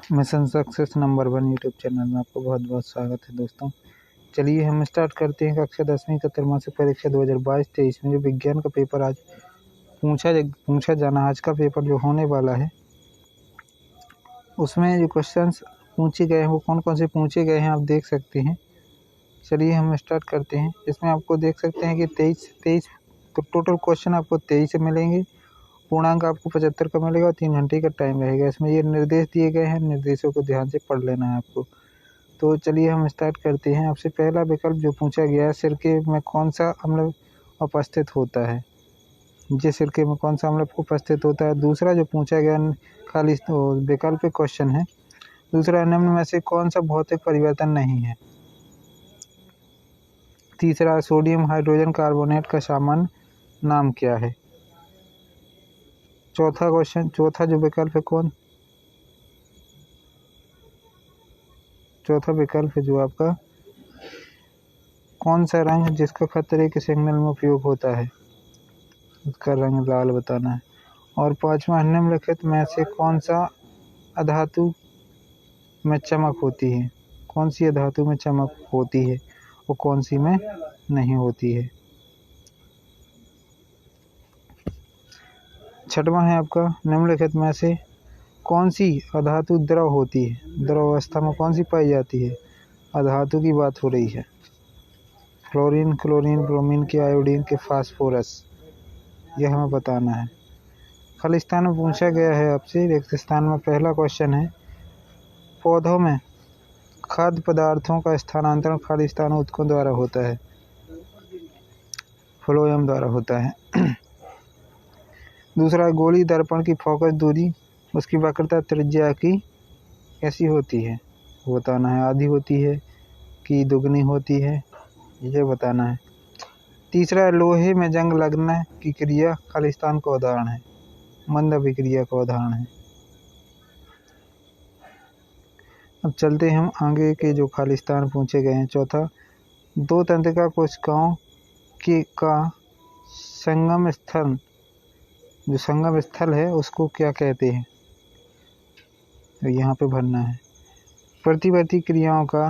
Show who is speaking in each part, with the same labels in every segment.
Speaker 1: Mission success number 1 YouTube channel में आपको बहुत बहुत स्वागत है दोस्तों। चलिए हम स्टार्ट करते हैं कक्षा 10वीं का त्रैमासिक परीक्षा 2022-23 में जो विज्ञान का पेपर आज पूछा जाना आज का पेपर जो होने वाला है, उसमें जो क्वेश्चंस पूछे गए हैं वो कौन कौन से पूछे गए हैं आप देख सकते हैं। चलिए हम स्टार्ट करते हैं। इसमें आपको देख सकते हैं कि 23 तो टोटल क्वेश्चन आपको 23 मिलेंगे। पूर्णांक आपको 75 का मिलेगा और 3 घंटे का टाइम रहेगा। इसमें ये निर्देश दिए गए हैं, निर्देशों को ध्यान से पढ़ लेना है आपको। तो चलिए हम स्टार्ट करते हैं। आपसे पहला विकल्प जो पूछा गया है, सिरके में कौन सा अम्ल उपस्थित होता है। ये सिरके में कौन सा अम्ल उपस्थित होता है। दूसरा जो पूछा गया खाली वैकल्पिक क्वेश्चन है, दूसरा निम्न में से कौन सा भौतिक परिवर्तन नहीं है। तीसरा सोडियम हाइड्रोजन कार्बोनेट का सामान्य नाम क्या है। चौथा जो विकल्प है चौथा विकल्प है जो आपका कौन सा रंग जिसका खतरे के सिग्नल में उपयोग होता है, उसका रंग लाल बताना है। और पांचवा निम्नलिखित में से कौन सा अधातु में चमक होती है, कौन सी अधातु में चमक होती है और कौन सी में नहीं होती है। छठवां है आपका निम्नलिखित में से कौन सी अधातु द्रव होती है, द्रव अवस्था में कौन सी पाई जाती है। अधातु की बात हो रही है। फ्लोरीन, क्लोरीन, ब्रोमीन के, आयोडीन के, फास्फोरस, यह हमें बताना है। खालिस्तान में पूछा गया है आपसे रिक्त स्थान में पहला क्वेश्चन है, पौधों में खाद्य पदार्थों का स्थानांतरण खालिस्तान ऊतकों द्वारा होता है, फ्लोएम द्वारा होता है। दूसरा गोली दर्पण की फोकस दूरी उसकी वक्रता त्रिज्या की कैसी होती है, वो बताना है। आधी होती है कि दुगनी होती है, ये बताना है। तीसरा लोहे में जंग लगने की क्रिया खालिस्तान का उदाहरण है, मंद अभिक्रिया का उदाहरण है। अब चलते हम आगे के जो खालिस्तान पूछे गए हैं। चौथा, दो तंत्रिका कोशिकाओं का संगम स्थल, जो संगम स्थल है उसको क्या कहते हैं, तो यहाँ पे भरना है। प्रतिवर्ती क्रियाओं का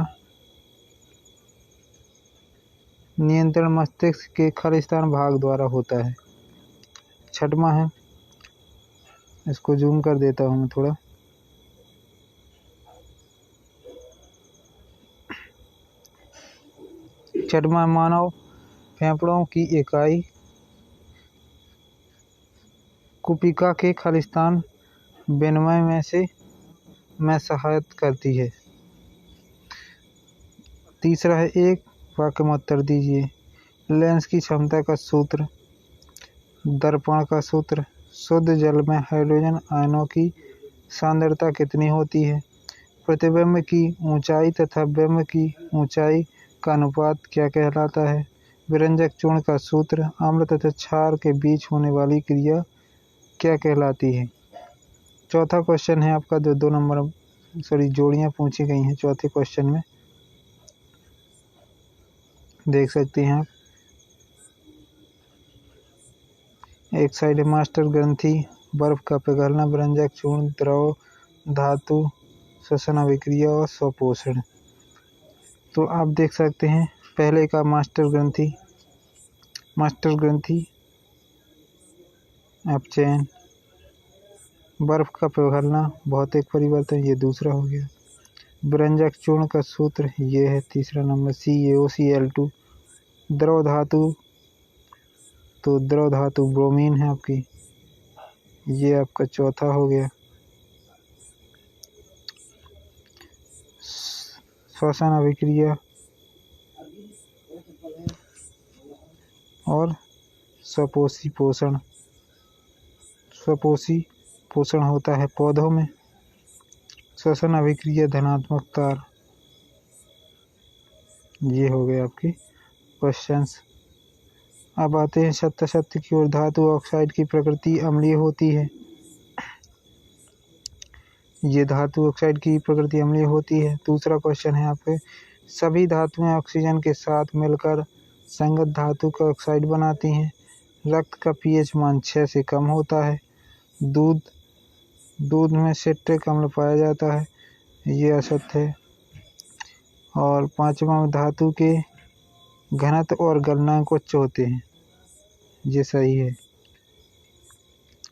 Speaker 1: नियंत्रण मस्तिष्क के खालिस्तान भाग द्वारा होता है। छठवां है, इसको जूम कर देता हूँ मैं थोड़ा। छठवां, मानव फेफड़ों की इकाई कुपिका के खालिस्तान विनिमय में सहायता करती है। तीसरा है, एक वाक्य में उत्तर दीजिए। लेंस की क्षमता का सूत्र, दर्पण का सूत्र, शुद्ध जल में हाइड्रोजन आयनों की सांद्रता कितनी होती है, प्रतिबिंब की ऊंचाई तथा बिंब की ऊंचाई का अनुपात क्या कहलाता है, विरंजक चूर्ण का सूत्र, अम्ल तथा क्षार के बीच होने वाली क्रिया क्या कहलाती है। चौथा क्वेश्चन है आपका जो 2 नंबर जोड़ियां पूछी गई हैं चौथे क्वेश्चन में, देख सकते हैं आप। एक साइड है मास्टर ग्रंथि, बर्फ का पिघलना, विरंजक चूर्ण, द्रव धातु, श्वसन अभिक्रिया और स्वपोषण। तो आप देख सकते हैं पहले का मास्टर ग्रंथि अपचयन, बर्फ का पिघलना, भौतिक परिवर्तन, ये दूसरा हो गया। विरंजक चूर्ण का सूत्र ये है तीसरा नंबर CaOCl2। द्रव धातु, तो द्रव धातु ब्रोमीन है आपकी, ये आपका चौथा हो गया। श्वसन अभिक्रिया और स्वपोषी पोषण होता है पौधों में। श्वसन अभिक्रिया धनात्मक तार, ये हो गए आपके क्वेश्चंस। अब आते हैं सत्य की ओर। धातु ऑक्साइड की प्रकृति अम्लीय होती है, ये धातु ऑक्साइड की प्रकृति अम्लीय होती है। दूसरा क्वेश्चन है आपके, सभी धातुएं ऑक्सीजन के साथ मिलकर संगत धातु का ऑक्साइड बनाती हैं। रक्त का pH मान 6 से कम होता है। दूध में सिट्रिक अम्ल पाया जाता है। ये असत्य है। और पाँचवा, धातु के घनत्व और गलनांक उच्च होते हैं, ये सही है।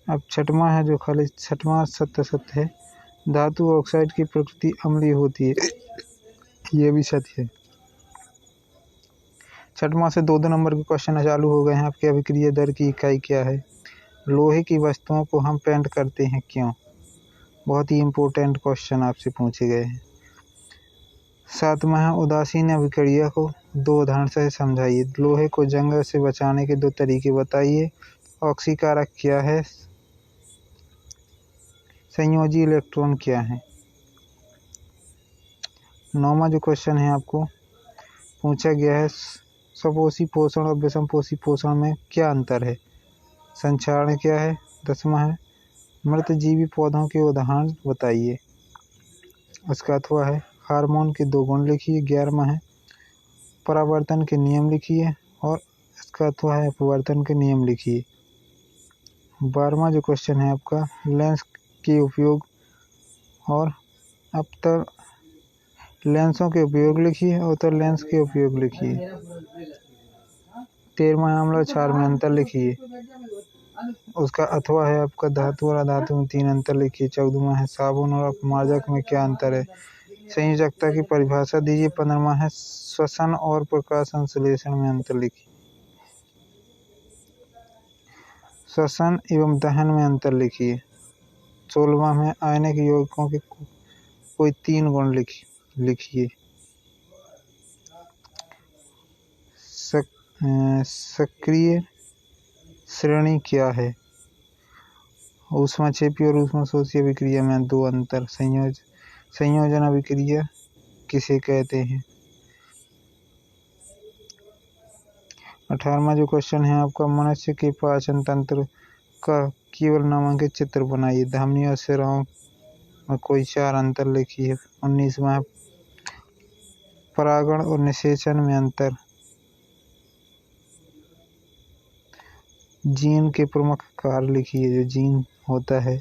Speaker 1: अब छठवां है जो खाली छठवां सत्य है, धातु ऑक्साइड की प्रकृति अम्लीय होती है, ये भी सत्य है। छठवां से 2-2 नंबर के क्वेश्चन चालू हो गए हैं आपके। अभिक्रिया दर की इकाई क्या है? लोहे की वस्तुओं को हम पेंट करते हैं क्यों? बहुत ही इम्पोर्टेंट क्वेश्चन आपसे पूछे गए हैं। सातवां है उदासीन अभिक्रिया को 2 उदाहरण से समझाइए। लोहे को जंग से बचाने के 2 तरीके बताइए। ऑक्सीकारक क्या है? संयोजी इलेक्ट्रॉन क्या है? 9वां जो क्वेश्चन है आपको पूछा गया है, सपोषी पोषण और विषमपोषी पोषण में क्या अंतर है? संचारण क्या है? 10वां है मृत जीवी पौधों के उदाहरण बताइए। उसका अथवा है हार्मोन के 2 गुण लिखिए। 11वां है परावर्तन के नियम लिखिए और इसका अथवा है अपवर्तन के नियम लिखिए। 12वां जो क्वेश्चन है आपका लेंस के उपयोग और अपतर लेंसों के उपयोग लिखिए और उत्तर लेंस के उपयोग लिखिए। 13वां आम्ल क्षार में अंतर लिखिए। उसका अथवा है आपका धातु और अधातु में 3 अंतर लिखिए। 14वां है साबुन और अपमार्जक में क्या अंतर है? संयोजकता की परिभाषा दीजिए। 15वां है श्वसन और प्रकाश संश्लेषण में अंतर लिखिए। श्वसन एवं दहन में अंतर लिखिए। 16वां में आयनिक यौगिकों के कोई 3 गुण लिखिए। सक्रिय श्रेणी क्या है? ऊष्माक्षेपी और ऊष्माशोषी अभिक्रिया में 2 अंतर। संयोजन अभिक्रिया किसे कहते हैं? 18वां जो क्वेश्चन है आपका मनुष्य के पाचन तंत्र का केवल नामांकित चित्र बनाइए। धमनी और शिराओं में कोई 4 अंतर लिखिए। 19वां परागण और निषेचन में अंतर। जीन के प्रमुख कार्य लिखिए। जो जीन होता है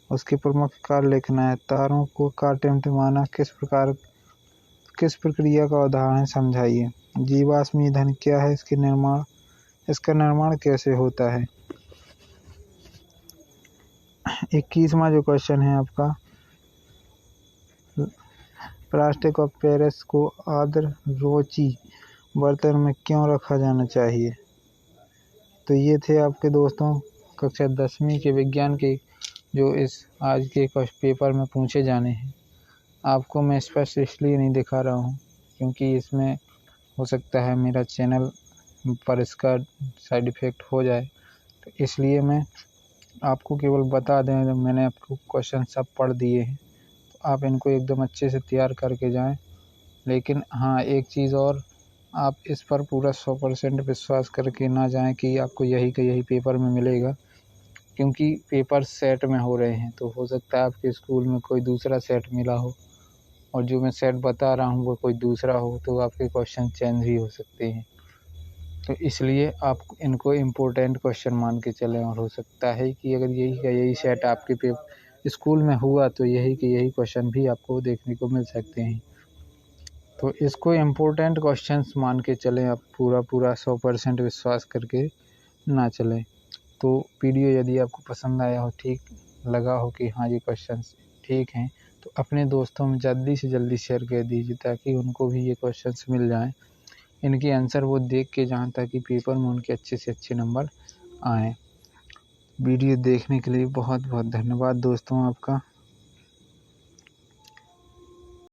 Speaker 1: उसके प्रमुख कार्य लिखना है। तारों को काटमाना किस प्रक्रिया का उदाहरण है समझाइए। जीवाश्म ईंधन क्या है? इसका निर्माण कैसे होता है? 21वां जो क्वेश्चन है आपका प्लास्टिक और पेरिस को आदर्शरोची बर्तन में क्यों रखा जाना चाहिए? तो ये थे आपके दोस्तों कक्षा 10वीं के विज्ञान के जो इस आज के पेपर में पूछे जाने हैं। आपको मैं स्पष्ट इसलिए नहीं दिखा रहा हूँ क्योंकि इसमें हो सकता है मेरा चैनल पर इसका साइड इफ़ेक्ट हो जाए, तो इसलिए मैं आपको केवल बता दें। जब मैंने आपको क्वेश्चन सब पढ़ दिए हैं तो आप इनको एकदम अच्छे से तैयार करके जाएं। लेकिन हाँ, एक चीज़ और, आप इस पर पूरा 100% विश्वास करके ना जाएं कि आपको यही का यही पेपर में मिलेगा, क्योंकि पेपर सेट में हो रहे हैं। तो हो सकता है आपके स्कूल में कोई दूसरा सेट मिला हो और जो मैं सेट बता रहा हूँ वो कोई दूसरा हो, तो आपके क्वेश्चन चेंज भी हो सकते हैं। तो इसलिए आप इनको इम्पोर्टेंट क्वेश्चन मान के चलें। और हो सकता है कि अगर यही का यही सेट आपके स्कूल में हुआ तो यही के यही क्वेश्चन भी आपको देखने को मिल सकते हैं। तो इसको इम्पोर्टेंट क्वेश्चंस मान के चलें, आप पूरा 100% विश्वास करके ना चलें। तो वीडियो यदि आपको पसंद आया हो, ठीक लगा हो कि हाँ ये क्वेश्चंस ठीक हैं, तो अपने दोस्तों में जल्दी से जल्दी शेयर कर दीजिए ताकि उनको भी ये क्वेश्चंस मिल जाएं। इनके आंसर वो देख के जाएं ताकि पेपर में उनके अच्छे से अच्छे नंबर आएँ। वीडियो देखने के लिए बहुत बहुत धन्यवाद दोस्तों आपका।